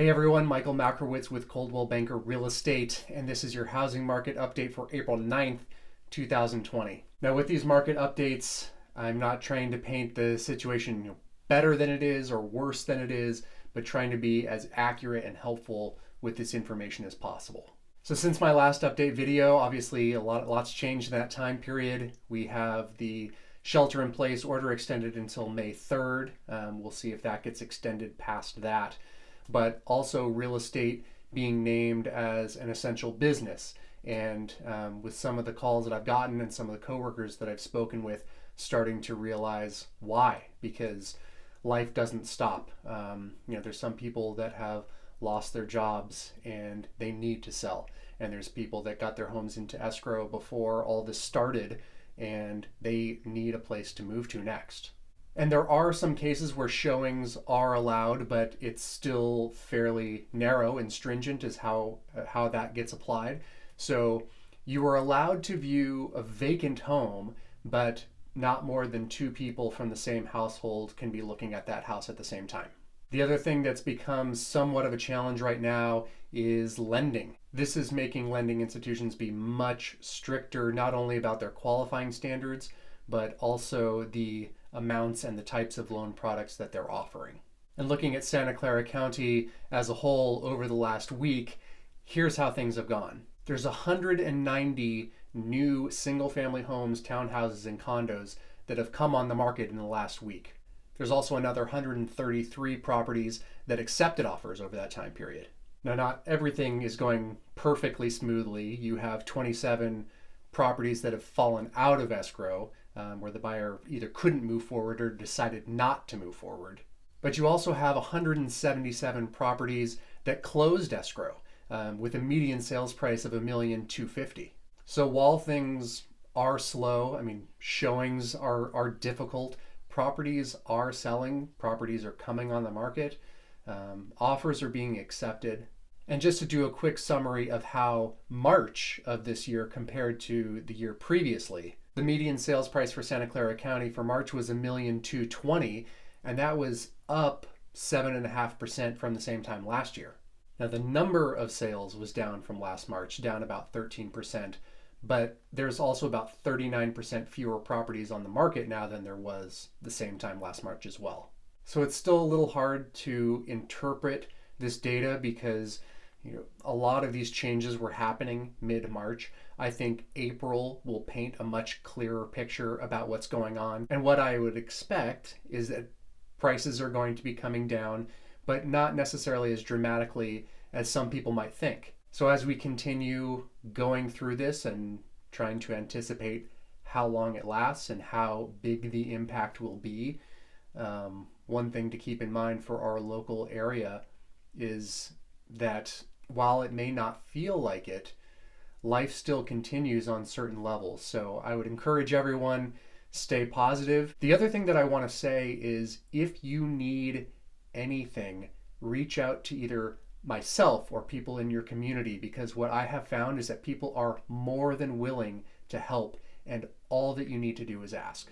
Hey everyone, Michael Majchrowicz with Coldwell Banker Real Estate, and this is your housing market update for April 9th, 2020. Now with these market updates, I'm not trying to paint the situation better than it is or worse than it is, but trying to be as accurate and helpful with this information as possible. So since my last update video, obviously lots changed in that time period. We have the shelter in place order extended until May 3rd. We'll see if that gets extended past that. But also real estate being named as an essential business. And with some of the calls that I've gotten and some of the coworkers that I've spoken with, starting to realize why, because life doesn't stop. There's some people that have lost their jobs and they need to sell. And there's people that got their homes into escrow before all this started and they need a place to move to next. And there are some cases where showings are allowed, but it's still fairly narrow and stringent as how that gets applied. So you are allowed to view a vacant home, but not more than two people from the same household can be looking at that house at the same time. The other thing that's become somewhat of a challenge right now is lending. This is making lending institutions be much stricter, not only about their qualifying standards, but also the amounts and the types of loan products that they're offering. And looking at Santa Clara County as a whole over the last week, here's how things have gone. There's 190 new single-family homes, townhouses, and condos that have come on the market in the last week. There's also another 133 properties that accepted offers over that time period. Now, not everything is going perfectly smoothly. You have 27 properties that have fallen out of escrow, where the buyer either couldn't move forward or decided not to move forward. But you also have 177 properties that closed escrow with a median sales price of $1,250,000. So while things are slow, showings are difficult, properties are selling, properties are coming on the market, offers are being accepted. And just to do a quick summary of how March of this year compared to the year previously, the median sales price for Santa Clara County for March was $1,220,000, and that was up 7.5% from the same time last year. Now the number of sales was down from last March, down about 13%, but there's also about 39% fewer properties on the market now than there was the same time last March as well. So it's still a little hard to interpret this data because a lot of these changes were happening mid-March. I think April will paint a much clearer picture about what's going on. And what I would expect is that prices are going to be coming down, but not necessarily as dramatically as some people might think. So as we continue going through this and trying to anticipate how long it lasts and how big the impact will be, one thing to keep in mind for our local area is that while it may not feel like it, life still continues on certain levels. So I would encourage everyone, stay positive. The other thing that I want to say is if you need anything, reach out to either myself or people in your community, because what I have found is that people are more than willing to help, and all that you need to do is ask.